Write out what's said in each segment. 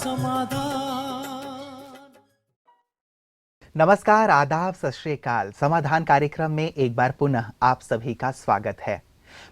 समाधान। नमस्कार, आदाब, सत श्री अकाल। समाधान कार्यक्रम में एक बार पुनः आप सभी का स्वागत है।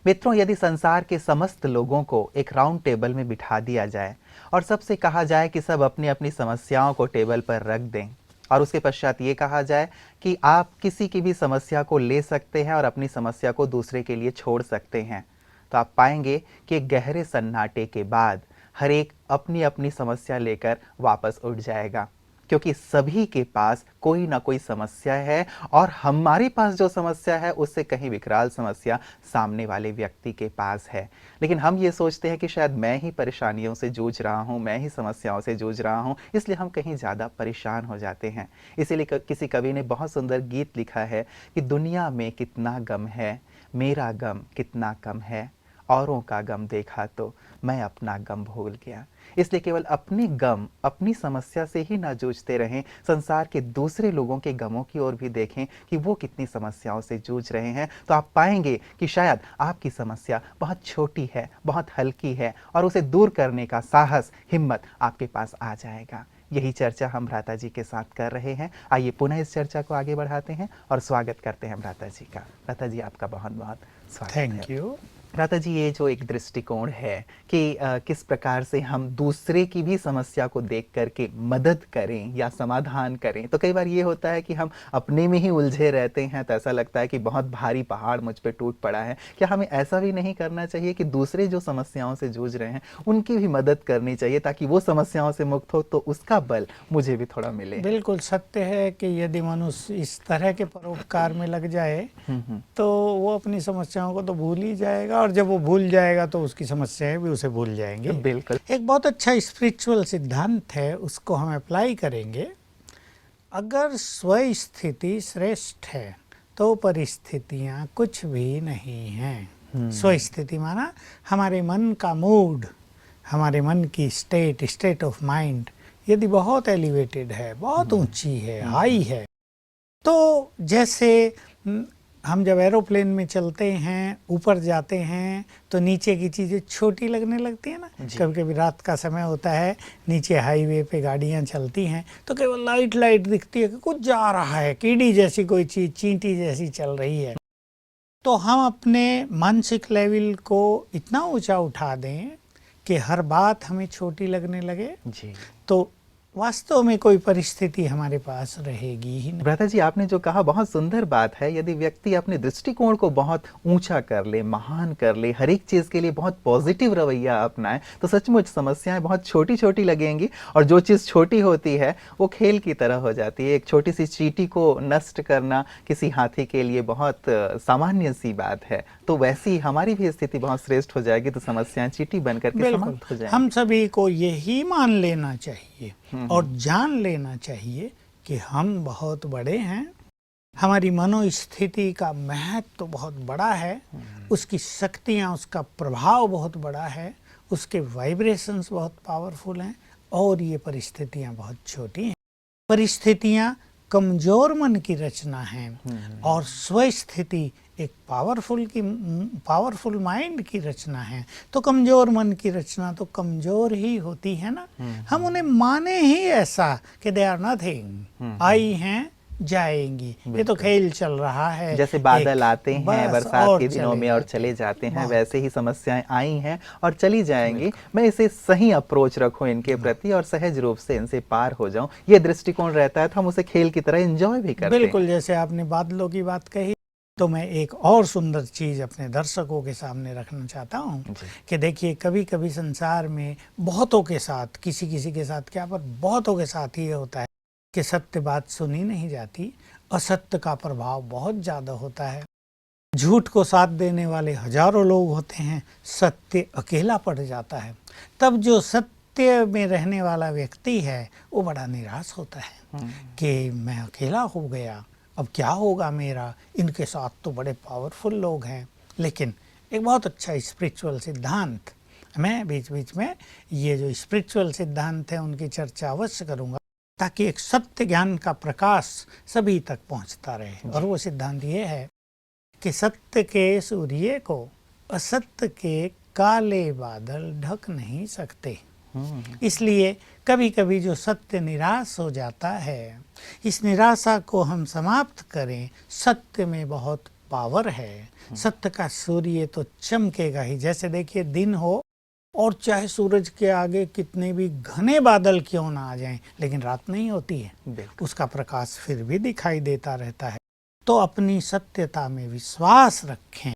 मित्रों, यदि संसार के समस्त लोगों को एक राउंड टेबल में बिठा दिया जाए और सबसे कहा जाए कि सब अपनी अपनी समस्याओं को टेबल पर रख दें और उसके पश्चात ये कहा जाए कि आप किसी की भी समस्या को ले सकते हैं और अपनी समस्या को दूसरे के लिए छोड़ सकते हैं, तो आप पाएंगे कि एक गहरे सन्नाटे के बाद हर एक अपनी अपनी समस्या लेकर वापस उठ जाएगा, क्योंकि सभी के पास कोई ना कोई समस्या है और हमारे पास जो समस्या है उससे कहीं विकराल समस्या सामने वाले व्यक्ति के पास है। लेकिन हम ये सोचते हैं कि शायद मैं ही परेशानियों से जूझ रहा हूँ, मैं ही समस्याओं से जूझ रहा हूँ, इसलिए हम कहीं ज़्यादा परेशान हो जाते हैं। इसीलिए किसी कवि ने बहुत सुंदर गीत लिखा है कि दुनिया में कितना गम है, मेरा गम कितना कम है, औरों का गम देखा तो मैं अपना गम भूल गया। इसलिए केवल अपने गम, अपनी समस्या से ही ना जूझते रहें, संसार के दूसरे लोगों के गमों की ओर भी देखें कि वो कितनी समस्याओं से जूझ रहे हैं, तो आप पाएंगे कि शायद आपकी समस्या बहुत छोटी है, बहुत हल्की है और उसे दूर करने का साहस, हिम्मत आपके पास आ जाएगा। यही चर्चा हम भ्राता जी के साथ कर रहे हैं। आइए पुनः इस चर्चा को आगे बढ़ाते हैं और स्वागत करते हैं भ्राता जी का। भ्राता जी, आपका बहुत बहुत स्वागत है। Thank you. भ्राता जी, ये जो एक दृष्टिकोण है कि किस प्रकार से हम दूसरे की भी समस्या को देख करके मदद करें या समाधान करें, तो कई बार ये होता है कि हम अपने में ही उलझे रहते हैं, तो ऐसा लगता है कि बहुत भारी पहाड़ मुझ पे टूट पड़ा है। क्या हमें ऐसा भी नहीं करना चाहिए कि दूसरे जो समस्याओं से जूझ रहे हैं उनकी भी मदद करनी चाहिए, ताकि वो समस्याओं से मुक्त हो तो उसका बल मुझे भी थोड़ा मिले? बिल्कुल सत्य है कि यदि मनुष्य इस तरह के परोपकार में लग जाए तो वो अपनी समस्याओं को तो भूल ही जाएगा, और जब वो भूल जाएगा तो उसकी समस्याएं भी उसे भूल जाएंगे। बिल्कुल। एक बहुत अच्छा स्पिरिचुअल सिद्धांत है, उसको हम अप्लाई करेंगे। अगर स्वस्थिति श्रेष्ठ है तो परिस्थितियां कुछ भी नहीं हैं। स्वस्थिति माना हमारे मन का मूड, हमारे मन की स्टेट ऑफ माइंड यदि बहुत एलिवेटेड है, बहुत ऊंची है, हाई है, तो जैसे हम जब एरोप्लेन में चलते हैं, ऊपर जाते हैं तो नीचे की चीज़ें छोटी लगने लगती है ना। कभी कभी रात का समय होता है, नीचे हाईवे पे गाड़ियां चलती हैं तो केवल लाइट दिखती है कि कुछ जा रहा है, कीड़ी जैसी कोई चीज़, चींटी जैसी चल रही है। तो हम अपने मानसिक लेवल को इतना ऊंचा उठा दें कि हर बात हमें छोटी लगने लगे जी। तो वास्तव में कोई परिस्थिति हमारे पास रहेगी ही नहीं। भ्राता जी, आपने जो कहा बहुत सुंदर बात है। यदि व्यक्ति अपने दृष्टिकोण को बहुत ऊंचा कर ले, महान कर ले, हर एक चीज़ के लिए बहुत पॉजिटिव रवैया अपनाए, तो सचमुच समस्याएं बहुत छोटी छोटी लगेंगी और जो चीज़ छोटी होती है वो खेल की तरह हो जाती है। एक छोटी सी चींटी को नष्ट करना किसी हाथी के लिए बहुत सामान्य सी बात है, तो वैसी हमारी भी स्थिति बहुत श्रेष्ठ हो जाएगी, तो समस्याएं चींटी बन करके समाप्त हो जाएंगी। हम सभी को यही मान लेना चाहिए और जान लेना चाहिए कि हम बहुत बड़े हैं। हमारी मनोस्थिति का महत्व तो बहुत बड़ा है, उसकी शक्तियाँ, उसका प्रभाव बहुत बड़ा है, उसके वाइब्रेशंस बहुत पावरफुल हैं और ये परिस्थितियाँ बहुत छोटी हैं। परिस्थितियाँ कमजोर मन की रचना है और स्वस्थिति एक पावरफुल माइंड की रचना है। तो कमजोर मन की रचना तो कमजोर ही होती है ना। हम उन्हें माने ही ऐसा कि दे आर नथिंग, आई हैं जाएंगी, ये तो खेल चल रहा है। जैसे बादल आते हैं बरसात के दिनों में और चले जाते हैं, वैसे ही समस्याएं आई हैं और चली जाएंगी। मैं इसे सही अप्रोच रखूं इनके प्रति और सहज रूप से इनसे पार हो जाऊं, ये दृष्टिकोण रहता है, तो हम उसे खेल की तरह एंजॉय भी करते हैं। बिल्कुल, जैसे आपने बादलों की बात कही तो मैं एक और सुंदर चीज़ अपने दर्शकों के सामने रखना चाहता हूँ कि देखिए, कभी कभी संसार में बहुतों के साथ, किसी किसी के साथ क्या, पर बहुतों के साथ ये होता है कि सत्य बात सुनी नहीं जाती, असत्य का प्रभाव बहुत ज़्यादा होता है। झूठ को साथ देने वाले हजारों लोग होते हैं, सत्य अकेला पड़ जाता है। तब जो सत्य में रहने वाला व्यक्ति है वो बड़ा निराश होता है कि मैं अकेला हो गया, अब क्या होगा मेरा, इनके साथ तो बड़े पावरफुल लोग हैं। लेकिन एक बहुत अच्छा स्पिरिचुअल सिद्धांत, मैं बीच बीच में ये जो स्पिरिचुअल सिद्धांत है उनकी चर्चा अवश्य करूँगा, ताकि एक सत्य ज्ञान का प्रकाश सभी तक पहुँचता रहे। और वो सिद्धांत ये है कि सत्य के सूर्य को असत्य के काले बादल ढक नहीं सकते। इसलिए कभी कभी जो सत्य निराश हो जाता है, इस निराशा को हम समाप्त करें। सत्य में बहुत पावर है, सत्य का सूर्य तो चमकेगा ही। जैसे देखिए, दिन हो और चाहे सूरज के आगे कितने भी घने बादल क्यों ना आ जाएं, लेकिन रात नहीं होती है, उसका प्रकाश फिर भी दिखाई देता रहता है। तो अपनी सत्यता में विश्वास रखें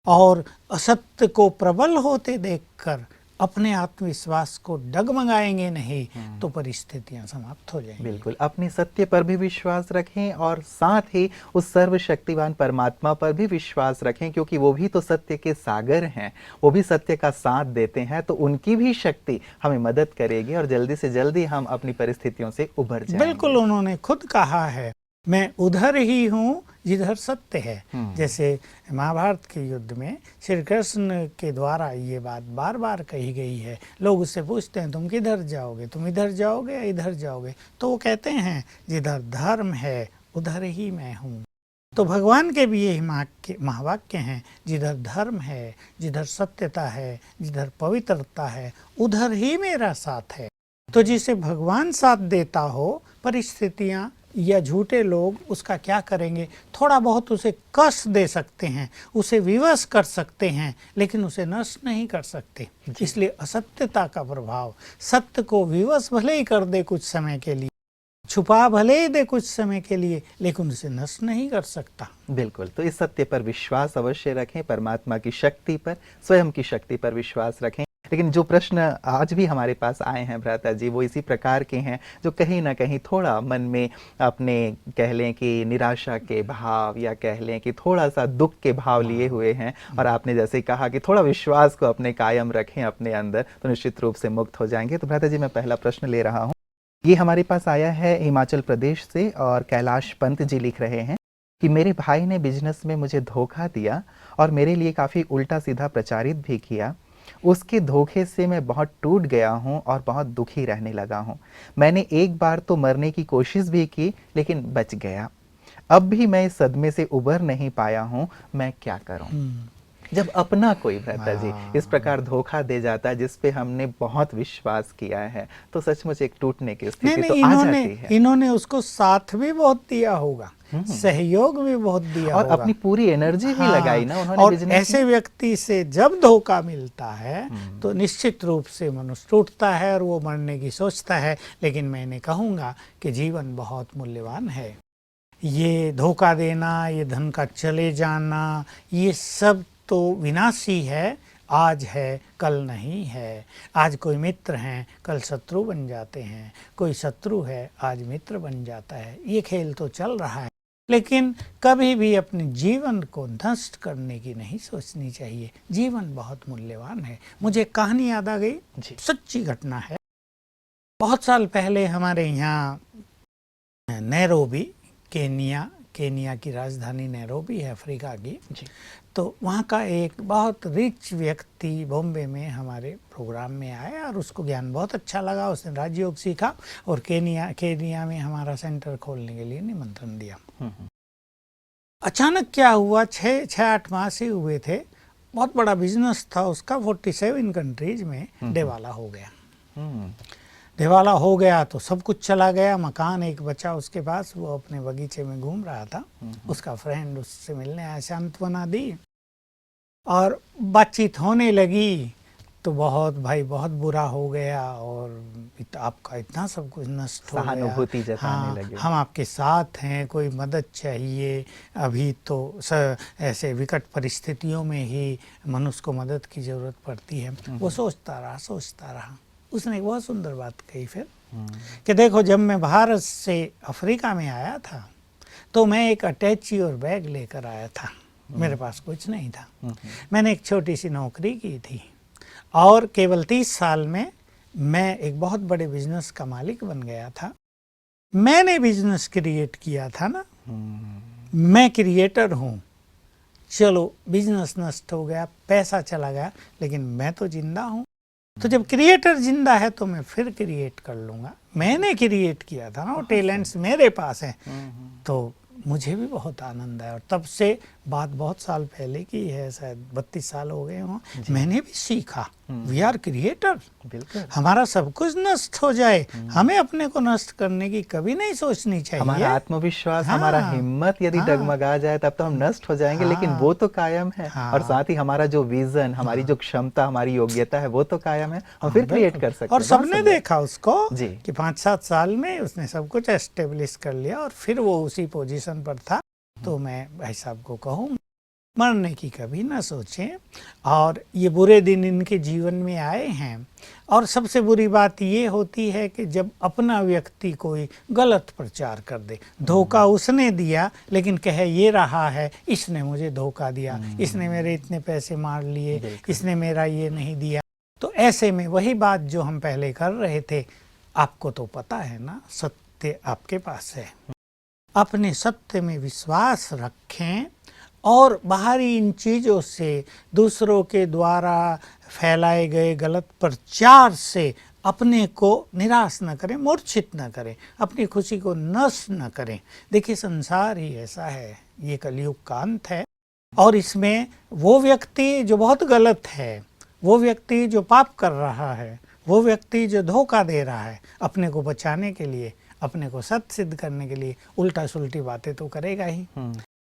और असत्य को प्रबल होते देखकर अपने आत्मविश्वास को डगमगाएंगे नहीं तो परिस्थितियां समाप्त हो जाएंगी। बिल्कुल, अपने सत्य पर भी विश्वास रखें और साथ ही उस सर्वशक्तिवान परमात्मा पर भी विश्वास रखें, क्योंकि वो भी तो सत्य के सागर हैं, वो भी सत्य का साथ देते हैं, तो उनकी भी शक्ति हमें मदद करेगी और जल्दी से जल्दी हम अपनी परिस्थितियों से उभर जाएंगे। बिल्कुल, उन्होंने खुद कहा है, मैं उधर ही हूँ जिधर सत्य है। जैसे महाभारत के युद्ध में श्री कृष्ण के द्वारा ये बात बार बार कही गई है। लोग उससे पूछते हैं, तुम किधर जाओगे, तुम इधर जाओगे या इधर जाओगे? तो वो कहते हैं, जिधर धर्म है उधर ही मैं हूँ। तो भगवान के भी यही महावाक्य हैं, जिधर धर्म है, जिधर सत्यता है, जिधर पवित्रता है, उधर ही मेरा साथ है। तो जिसे भगवान साथ देता हो, परिस्थितियाँ या झूठे लोग उसका क्या करेंगे? थोड़ा बहुत उसे कष्ट दे सकते हैं, उसे विवश कर सकते हैं, लेकिन उसे नष्ट नहीं कर सकते। इसलिए असत्यता का प्रभाव सत्य को विवश भले ही कर दे कुछ समय के लिए, छुपा भले ही दे कुछ समय के लिए, लेकिन उसे नष्ट नहीं कर सकता। बिल्कुल, तो इस सत्य पर विश्वास अवश्य रखें, परमात्मा की शक्ति पर, स्वयं की शक्ति पर विश्वास रखें। लेकिन जो प्रश्न आज भी हमारे पास आए हैं भ्राता जी, वो इसी प्रकार के हैं, जो कहीं ना कहीं थोड़ा मन में अपने कह लें कि निराशा के भाव या कह लें कि थोड़ा सा दुख के भाव लिए हुए हैं। और आपने जैसे कहा कि थोड़ा विश्वास को अपने कायम रखें अपने अंदर, तो निश्चित रूप से मुक्त हो जाएंगे। तो भ्राता जी, मैं पहला प्रश्न ले रहा हूँ, ये हमारे पास आया है हिमाचल प्रदेश से और कैलाश पंत जी लिख रहे हैं कि मेरे भाई ने बिजनेस में मुझे धोखा दिया और मेरे लिए काफ़ी उल्टा सीधा प्रचारित भी किया। उसके धोखे से मैं बहुत टूट गया हूँ और बहुत दुखी रहने लगा हूँ। मैंने एक बार तो मरने की कोशिश भी की, लेकिन बच गया। अब भी मैं इस सदमे से उबर नहीं पाया हूँ, मैं क्या करूँ? जब अपना कोई भ्राता जी इस प्रकार धोखा दे जाता है जिस पे हमने बहुत विश्वास किया है, तो सचमुच एक टूटने की स्थिति तो आ जाती है। इन्होंने उसको साथ भी बहुत दिया होगा, सहयोग भी बहुत दिया और होगा, अपनी पूरी एनर्जी भी लगाई ना उन्होंने। और ऐसे व्यक्ति से जब धोखा मिलता है तो निश्चित रूप से मनुष्य टूटता है और वो मरने की सोचता है। लेकिन मैंने कहूँगा कि जीवन बहुत मूल्यवान है। ये धोखा देना, ये धन का चले जाना, ये सब तो विनाशी है। आज है कल नहीं है। आज कोई मित्र हैं, कल शत्रु बन जाते हैं, कोई शत्रु है, आज मित्र बन जाता है। ये खेल तो चल रहा है, लेकिन कभी भी अपने जीवन को नष्ट करने की नहीं सोचनी चाहिए। जीवन बहुत मूल्यवान है। मुझे कहानी याद आ गई, सच्ची घटना है। बहुत साल पहले हमारे यहाँ नैरोबी, केनिया की राजधानी नैरोबी है, अफ्रीका की। तो वहाँ का एक बहुत रिच व्यक्ति बॉम्बे में हमारे प्रोग्राम में आया और उसको ज्ञान बहुत अच्छा लगा। उसने राजयोग सीखा और केनिया में हमारा सेंटर खोलने के लिए निमंत्रण दिया। अचानक क्या हुआ, 6-8 मास ही हुए थे, बहुत बड़ा बिजनेस था उसका, 47 कंट्रीज में दिवाला हो गया। दिवाला हो गया तो सब कुछ चला गया। मकान एक बचा उसके पास, वो अपने बगीचे में घूम रहा था। उसका फ्रेंड उससे मिलने आया, सांत्वना दी और बातचीत होने लगी। तो बहुत बुरा हो गया और आपका इतना सब कुछ नष्ट हो गया, सहानुभूति जताने लगे। हम आपके साथ हैं, कोई मदद चाहिए। अभी तो ऐसे विकट परिस्थितियों में ही मनुष्य को मदद की जरूरत पड़ती है। वो सोचता रहा। उसने एक बहुत सुंदर बात कही फिर कि देखो, जब मैं भारत से अफ्रीका में आया था तो मैं एक अटैची और बैग लेकर आया था, मेरे पास कुछ नहीं था। मैंने एक छोटी सी नौकरी की थी और केवल 30 साल में मैं एक बहुत बड़े बिजनेस का मालिक बन गया था। मैंने बिजनेस क्रिएट किया था ना, मैं क्रिएटर हूँ। चलो बिजनेस नष्ट हो गया, पैसा चला गया, लेकिन मैं तो जिंदा हूँ। तो जब क्रिएटर जिंदा है तो मैं फिर क्रिएट कर लूँगा। मैंने क्रिएट किया था ना, वो टैलेंट्स मेरे पास हैं। तो मुझे भी बहुत आनंद आया और तब से बात बहुत साल पहले की है, शायद 32 साल हो गए हों। मैंने भी सीखा वी आर क्रिएटर। बिल्कुल। हमारा सब कुछ नष्ट हो जाए, हमें अपने को नष्ट करने की कभी नहीं सोचनी चाहिए। हमारा आत्मविश्वास, हाँ, हमारा हिम्मत यदि हाँ, डगमगा जाए तब तो हम नष्ट हो जाएंगे, लेकिन हाँ, वो तो कायम है। हाँ, और साथ ही हमारा जो विजन, हमारी जो क्षमता, हमारी योग्यता है, वो तो कायम है। हम हाँ, फिर क्रिएट बिल्कुल। कर सकते और हैं। बहुत सबने सुंदर। देखा उसको जी। कि 5-7 साल में उसने सब कुछ एस्टेब्लिश कर लिया और फिर वो उसी पोजीशन पर था। तो मैं भाई साहब को कहूँ, मरने की कभी ना सोचें। और ये बुरे दिन इनके जीवन में आए हैं। और सबसे बुरी बात ये होती है कि जब अपना व्यक्ति कोई गलत प्रचार कर दे, धोखा उसने दिया लेकिन कहे ये रहा है इसने मुझे धोखा दिया, इसने मेरे इतने पैसे मार लिए, इसने मेरा ये नहीं दिया। तो ऐसे में वही बात जो हम पहले कर रहे थे, आपको तो पता है ना, सत्य आपके पास है। अपने सत्य में विश्वास रखें और बाहरी इन चीज़ों से, दूसरों के द्वारा फैलाए गए गलत प्रचार से अपने को निराश न करें, मूर्छित न करें, अपनी खुशी को नष्ट न करें। देखिए संसार ही ऐसा है, ये कलयुग का अंत है। और इसमें वो व्यक्ति जो बहुत गलत है, वो व्यक्ति जो पाप कर रहा है, वो व्यक्ति जो धोखा दे रहा है, अपने को बचाने के लिए, अपने को सत्य सिद्ध करने के लिए उल्टा सुल्टी बातें तो करेगा ही।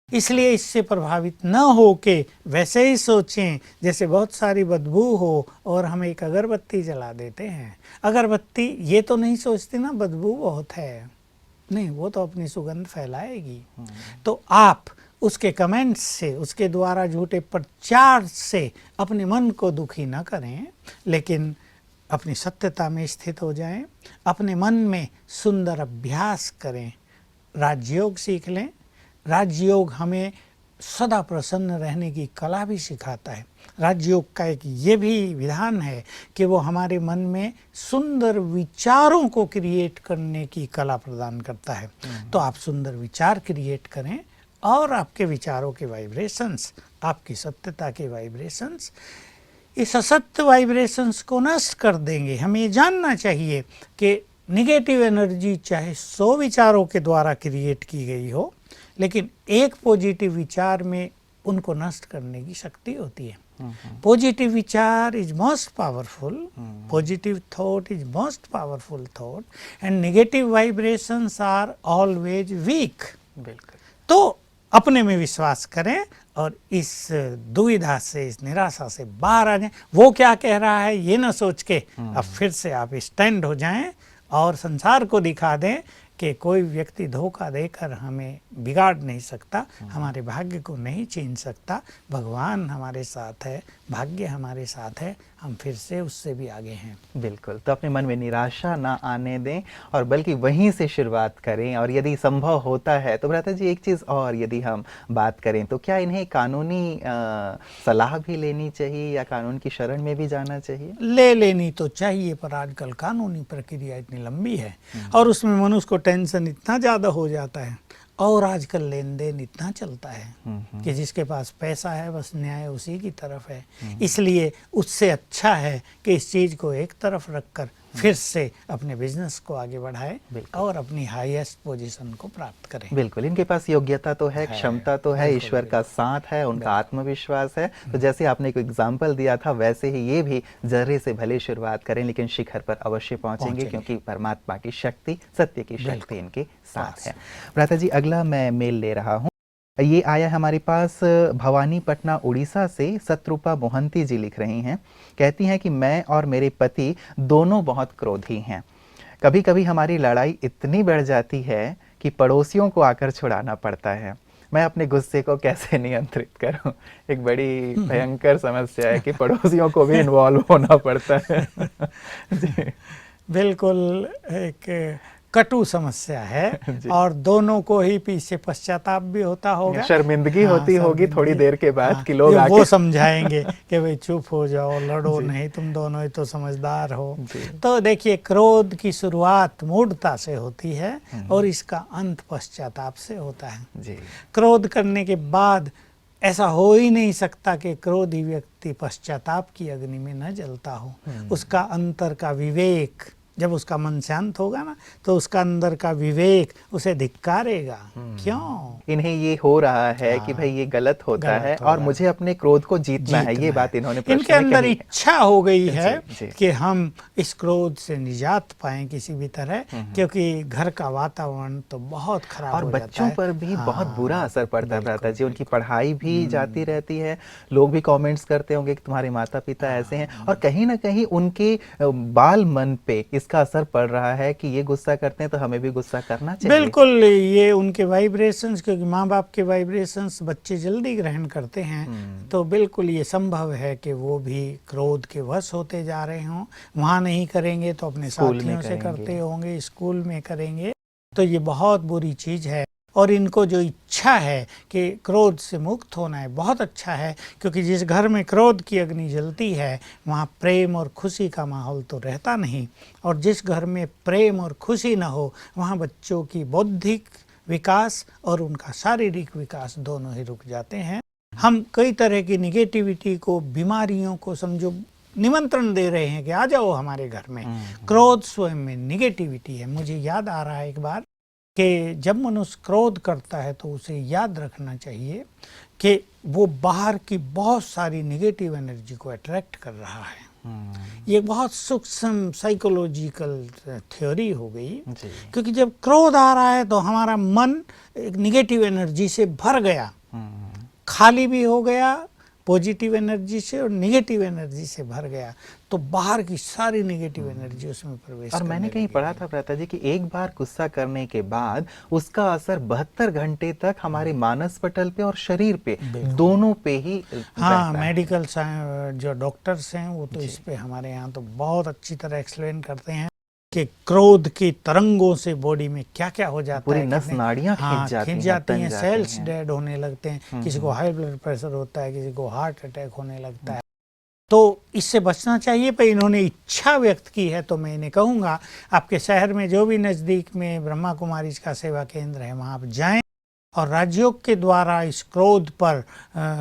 इसलिए इससे प्रभावित न हो के वैसे ही सोचें जैसे बहुत सारी बदबू हो और हम एक अगरबत्ती जला देते हैं। अगरबत्ती ये तो नहीं सोचती ना बदबू बहुत है, नहीं, वो तो अपनी सुगंध फैलाएगी। तो आप उसके कमेंट्स से, उसके द्वारा झूठे प्रचार से अपने मन को दुखी न करें, लेकिन अपनी सत्यता में स्थित हो जाएं, अपने मन में सुंदर अभ्यास करें, राजयोग सीख लें। राजयोग हमें सदा प्रसन्न रहने की कला भी सिखाता है। राजयोग का एक ये भी विधान है कि वो हमारे मन में सुंदर विचारों को क्रिएट करने की कला प्रदान करता है। तो आप सुंदर विचार क्रिएट करें और आपके विचारों के वाइब्रेशंस, आपकी सत्यता के वाइब्रेशंस इस असत्य वाइब्रेशंस को नष्ट कर देंगे। हमें ये जानना चाहिए कि निगेटिव एनर्जी चाहे 100 विचारों के द्वारा क्रिएट की गई हो, लेकिन एक पॉजिटिव विचार में उनको नष्ट करने की शक्ति होती है। पॉजिटिव विचार is most powerful, positive thought is most powerful thought, and negative vibrations are always weak. बिल्कुल। तो अपने में विश्वास करें और इस दुविधा से, इस निराशा से बाहर आ जाएं। वो क्या कह रहा है ये ना सोच के अब फिर से आप स्टैंड हो जाएं और संसार को दिखा दें कि कोई व्यक्ति धोखा देकर हमें बिगाड़ नहीं सकता, हमारे भाग्य को नहीं छीन सकता। भगवान हमारे साथ है, भाग्य हमारे साथ है, हम फिर से उससे भी आगे हैं। बिल्कुल। तो अपने मन में निराशा ना आने दें और बल्कि वहीं से शुरुआत करें। और यदि संभव होता है तो भ्राता जी एक चीज़ और यदि हम बात करें तो क्या इन्हें कानूनी सलाह भी लेनी चाहिए या कानून की शरण में भी जाना चाहिए? ले लेनी तो चाहिए, पर आजकल कानूनी प्रक्रिया इतनी लंबी है और उसमें मनुष्य को टेंशन इतना ज़्यादा हो जाता है और आजकल लेन देन इतना चलता है कि जिसके पास पैसा है बस न्याय उसी की तरफ है। इसलिए उससे अच्छा है कि इस चीज़ को एक तरफ रखकर फिर से अपने बिजनेस को आगे बढ़ाए और अपनी हाईएस्ट पोजीशन को प्राप्त करें। बिल्कुल। इनके पास योग्यता तो है, क्षमता तो है, ईश्वर का साथ है, उनका आत्मविश्वास है। तो जैसे आपने एक एग्जाम्पल दिया था वैसे ही ये भी जर्रे से भले शुरुआत करें लेकिन शिखर पर अवश्य पहुंचेंगे, क्योंकि परमात्मा की शक्ति, सत्य की शक्ति इनके साथ है। भ्राता जी अगला मैं मेल ले रहा हूँ। ये आया हमारे पास भवानी पटना उड़ीसा से शत्रुपा मोहंती जी लिख रही हैं। कहती हैं कि मैं और मेरे पति दोनों बहुत क्रोधी हैं। कभी कभी हमारी लड़ाई इतनी बढ़ जाती है कि पड़ोसियों को आकर छुड़ाना पड़ता है। मैं अपने गुस्से को कैसे नियंत्रित करूं? एक बड़ी भयंकर समस्या है कि पड़ोसियों को भी इन्वॉल्व होना पड़ता है। जी। बिल्कुल एक कटु समस्या है और दोनों को ही पीछे पश्चाताप भी होता होगा, शर्मिंदगी होती होगी थोड़ी देर के बाद कि लोग वो समझाएंगे कि भाई चुप हो जाओ, लड़ो नहीं, तुम दोनों ही तो समझदार हो। तो देखिए क्रोध की शुरुआत मूढ़ता से होती है और इसका अंत पश्चाताप से होता है। क्रोध करने के बाद ऐसा हो ही नहीं सकता कि क्रोधी व्यक्ति पश्चाताप की अग्नि में न जलता हो। उसका अंतर का विवेक जब उसका मन शांत होगा ना तो उसका अंदर का विवेक उसे धिक्कारेगा। क्यों? इन्हें ये हो रहा है कि भाई ये गलत होता है गलत हो और रहा मुझे अपने क्रोध को जीतना है, ये बात इन्होंने इनके प्रश्न में अंदर कही है। इच्छा हो गई है जी, जी। कि हम इस क्रोध से निजात पाएं किसी भी तरह, क्योंकि घर का वातावरण तो बहुत खराब और हो जाता बच्चों है। पर भी बहुत बुरा असर पड़ता है भ्राता जी, उनकी पढ़ाई भी जाती हम्म। रहती है, लोग भी कमेंट्स करते होंगे कि तुम्हारे माता पिता ऐसे हैं, और कहीं ना कहीं उनके बाल मन पे इसका असर पड़ रहा है कि ये गुस्सा करते हैं तो हमें भी गुस्सा करना चाहिए। बिल्कुल, ये उनके वाइब्रेशंस, क्योंकि माँ बाप के वाइब्रेशंस बच्चे जल्दी ग्रहण करते हैं, तो बिल्कुल ये संभव है कि वो भी क्रोध के वश होते जा रहे हों। वहाँ नहीं करेंगे तो अपने स्कूल में साथियों से करेंगे। करते होंगे, स्कूल में करेंगे, तो ये बहुत बुरी चीज़ है। और इनको जो इच्छा है कि क्रोध से मुक्त होना है, बहुत अच्छा है, क्योंकि जिस घर में क्रोध की अग्नि जलती है वहाँ प्रेम और खुशी का माहौल तो रहता नहीं, और जिस घर में प्रेम और खुशी न हो वहाँ बच्चों की बौद्धिक विकास और उनका शारीरिक विकास दोनों ही रुक जाते हैं। हम कई तरह की निगेटिविटी को, बीमारियों को समझो निमंत्रण दे रहे हैं कि आ जाओ हमारे घर में। क्रोध स्वयं में निगेटिविटी है। मुझे याद आ रहा है एक बार कि जब मनुष्य क्रोध करता है तो उसे याद रखना चाहिए कि वो बाहर की बहुत सारी निगेटिव एनर्जी को अट्रैक्ट कर रहा है। ये बहुत सूक्ष्म साइकोलॉजिकल थ्योरी हो गई, क्योंकि जब क्रोध आ रहा है तो हमारा मन एक निगेटिव एनर्जी से भर गया, खाली भी हो गया पॉजिटिव एनर्जी से और निगेटिव एनर्जी से भर गया, तो बाहर की सारी निगेटिव एनर्जी उसमें प्रवेश और मैंने कहीं पढ़ा था भ्राता जी कि एक बार गुस्सा करने के बाद उसका असर 72 घंटे तक हमारे मानस पटल पे और शरीर पे दोनों पे ही हाँ, मेडिकल जो डॉक्टर्स हैं वो तो इस पे हमारे यहाँ तो बहुत अच्छी तरह एक्सप्लेन करते हैं कि क्रोध की तरंगों से बॉडी में क्या क्या हो जाता पूरी है। नस नाड़ियाँ खिंच जाती हैं, तन जाते सेल्स हैं। डेड होने लगते हैं, किसी को हाई ब्लड प्रेशर होता है, किसी को हार्ट अटैक होने लगता है। तो इससे बचना चाहिए। पर इन्होंने इच्छा व्यक्त की है, तो मैं इन्हें कहूँगा आपके शहर में जो भी नज़दीक में ब्रह्मा कुमारी का सेवा केंद्र है वहाँ आप जाएं, और राजयोग के द्वारा इस क्रोध पर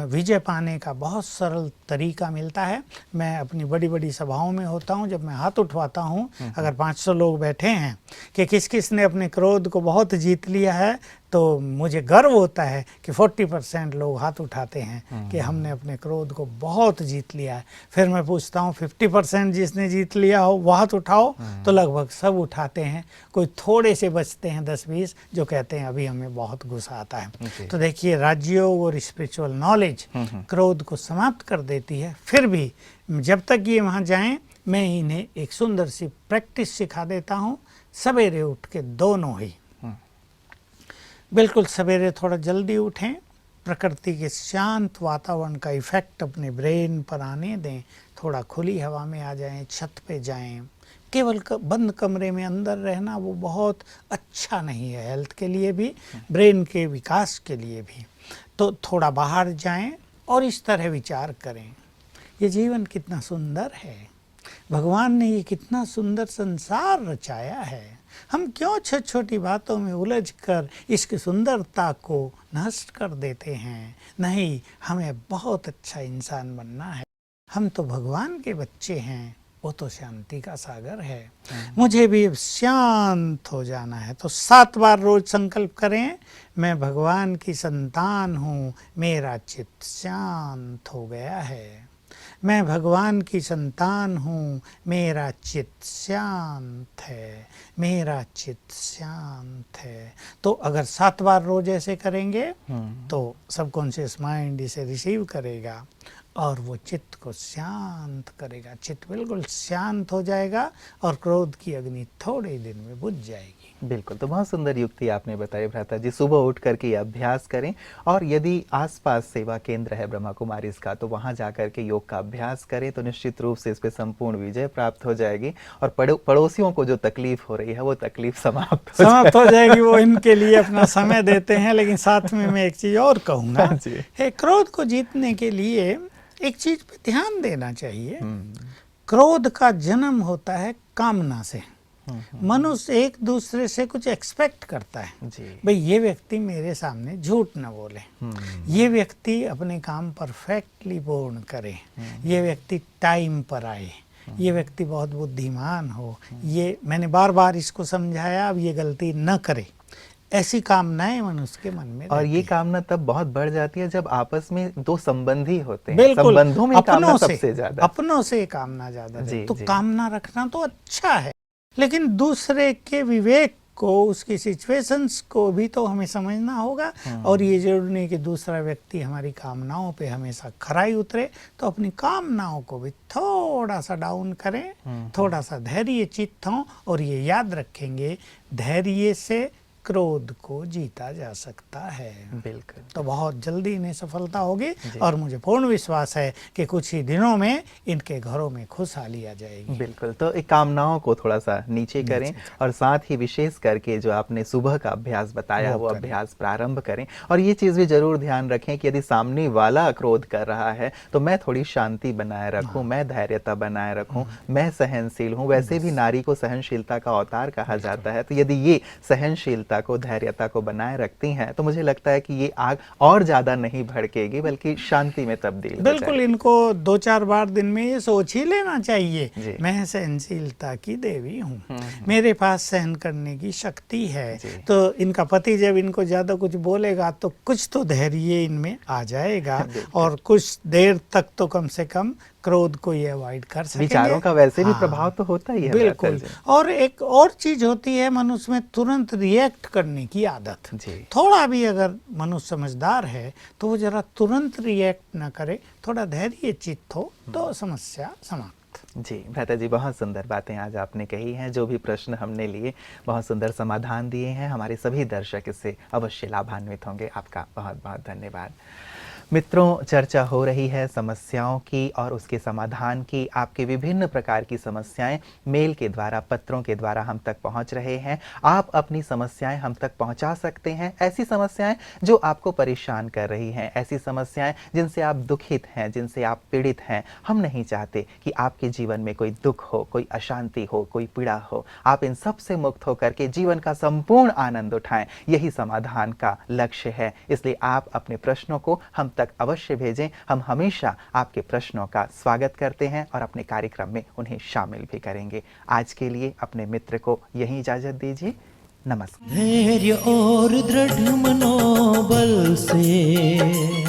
विजय पाने का बहुत सरल तरीका मिलता है। मैं अपनी बड़ी बड़ी सभाओं में होता हूँ, जब मैं हाथ उठवाता हूँ, अगर 500 लोग बैठे हैं कि किस किस ने अपने क्रोध को बहुत जीत लिया है, तो मुझे गर्व होता है कि 40% लोग हाथ उठाते हैं कि हमने अपने क्रोध को बहुत जीत लिया है। फिर मैं पूछता हूँ 50% जिसने जीत लिया हो वो हाथ उठाओ, तो लगभग सब उठाते हैं। कोई थोड़े से बचते हैं 10-20 जो कहते हैं अभी हमें बहुत गुस्सा आता है। तो देखिए, राजयोग और स्पिरिचुअल नॉलेज क्रोध को समाप्त कर देती है। फिर भी जब तक ये वहाँ जाएं, मैं इन्हें एक सुंदर सी प्रैक्टिस सिखा देता हूँ। सवेरे उठ के दोनों ही बिल्कुल सवेरे थोड़ा जल्दी उठें, प्रकृति के शांत वातावरण का इफ़ेक्ट अपने ब्रेन पर आने दें, थोड़ा खुली हवा में आ जाएं, छत पे जाएं। केवल बंद कमरे में अंदर रहना वो बहुत अच्छा नहीं है, हेल्थ के लिए भी, ब्रेन के विकास के लिए भी। तो थोड़ा बाहर जाएं और इस तरह विचार करें, ये जीवन कितना सुंदर है, भगवान ने ये कितना सुंदर संसार रचाया है। हम क्यों छोटी छोटी बातों में उलझ कर इसकी सुंदरता को नष्ट कर देते हैं। नहीं, हमें बहुत अच्छा इंसान बनना है। हम तो भगवान के बच्चे हैं, वो तो शांति का सागर है। मुझे भी शांत हो जाना है, तो 7 बार रोज संकल्प करें, मैं भगवान की संतान हूँ, मेरा चित्त शांत हो गया है। मैं भगवान की संतान हूँ, मेरा चित्त शांत है, मेरा चित्त शांत है। तो अगर 7 बार रोज ऐसे करेंगे तो सबकॉन्शियस माइंड इसे रिसीव करेगा और वो चित्त को शांत करेगा। चित्त बिल्कुल शांत हो जाएगा और क्रोध की अग्नि थोड़े दिन में बुझ जाएगी। बिल्कुल, तो बहुत सुंदर युक्ति आपने बताई भ्राता जी। सुबह उठ करके अभ्यास करें, और यदि आसपास सेवा केंद्र है ब्रह्मा कुमारी का तो वहां जाकर के योग का अभ्यास करें, तो निश्चित रूप से इस पे संपूर्ण विजय प्राप्त हो जाएगी, और पड़ोसियों को जो तकलीफ हो रही है वो तकलीफ समाप्त हो जाएगी। वो इनके लिए अपना समय देते हैं। लेकिन साथ में मैं एक चीज़ और कहूँगा, क्रोध को जीतने के लिए एक चीज पे ध्यान देना चाहिए। क्रोध का जन्म होता है कामना से। मनुष्य एक दूसरे से कुछ एक्सपेक्ट करता है, भाई ये व्यक्ति मेरे सामने झूठ न बोले, ये व्यक्ति अपने काम परफेक्टली पूर्ण करे, ये व्यक्ति टाइम पर आए, ये व्यक्ति बहुत बुद्धिमान हो, ये मैंने बार बार इसको समझाया, अब ये गलती न करे, ऐसी कामनाएं मनुष्य के मन में और रहती ये है। कामना तब बहुत बढ़ जाती है जब आपस में दो संबंधी होते हैं। बिल्कुल, संबंधों में कामना सबसे ज्यादा। अपनों से कामना ज्यादा जी, रहे तो जी। कामना रखना तो अच्छा है, लेकिन दूसरे के विवेक को, उसकी सिचुएशंस को भी तो हमें समझना होगा। और ये जरूरी नहीं कि दूसरा व्यक्ति हमारी कामनाओं पे हमेशा खराई उतरे, तो अपनी कामनाओं को भी थोड़ा सा डाउन करें, थोड़ा सा धैर्य चित्त हों, और ये याद रखेंगे धैर्य से क्रोध को जीता जा सकता है। बिल्कुल। तो बहुत जल्दी इन्हें सफलता होगी, और मुझे पूर्ण विश्वास है कि कुछ ही दिनों में इनके घरों में खुशहाली आ जाएगी। बिल्कुल। तो एक कामनाओं को थोड़ा सा नीचे करें, और साथ ही विशेष करके जो आपने सुबह का अभ्यास बताया वो करें। अभ्यास प्रारंभ करें। और ये चीज़ भी जरूर ध्यान रखें कि यदि सामने वाला क्रोध कर रहा है तो मैं थोड़ी शांति बनाए रखूं, मैं धैर्यता बनाए रखूं, मैं सहनशील हूं। वैसे भी नारी को सहनशीलता का अवतार कहा जाता है। तो यदि ये सहनशीलता को, धैर्यता को बनाए रखती हैं तो मुझे लगता है कि ये आग और ज्यादा नहीं भड़केगी, बल्कि शांति में तब्दील हो बिल्कुल, जाएगी। इनको 2-4 बार दिन में ये सोच ही लेना चाहिए, जी। मैं सहनशीलता की देवी हूँ, मेरे पास सहन करने की शक्ति है। जी। तो इनका पति जब इनको ज्यादा कुछ बोलेगा तो कुछ तो धैर्य इनमें आ जाएगा, और कुछ देर तक तो कम से कम क्रोध को ये अवॉइड कर सकेंगे। विचारों का वैसे भी प्रभाव तो होता ही है। बिल्कुल। और एक और चीज होती है मनुष्य में तुरंत रिएक्ट करने की आदत। जी। थोड़ा भी अगर मनुष्य समझदार है तो वो जरा तुरंत रिएक्ट ना करे, थोड़ा धैर्य चित्त हो तो समस्या समाप्त। जी भ्राता जी, बहुत सुंदर बातें आज आपने कही हैं। जो भी प्रश्न हमने लिए बहुत सुंदर समाधान दिए हैं। हमारे सभी दर्शक इससे अवश्य लाभान्वित होंगे। आपका बहुत बहुत धन्यवाद। मित्रों, चर्चा हो रही है समस्याओं की और उसके समाधान की। आपके विभिन्न प्रकार की समस्याएं मेल के द्वारा, पत्रों के द्वारा हम तक पहुंच रहे हैं। आप अपनी समस्याएं हम तक पहुंचा सकते हैं। ऐसी समस्याएं जो आपको परेशान कर रही हैं, ऐसी समस्याएं जिनसे आप दुखित हैं, जिनसे आप पीड़ित हैं। हम नहीं चाहते कि आपके जीवन में कोई दुख हो, कोई अशांति हो, कोई पीड़ा हो। आप इन सब से मुक्त होकर के जीवन का संपूर्ण आनंद उठाएं। यही समाधान का लक्ष्य है। इसलिए आप अपने प्रश्नों को हम तक अवश्य भेजें। हम हमेशा आपके प्रश्नों का स्वागत करते हैं और अपने कार्यक्रम में उन्हें शामिल भी करेंगे। आज के लिए अपने मित्र को यहीं इजाजत दीजिए। नमस्कार। धैर्य और दृढ़ मनोबल से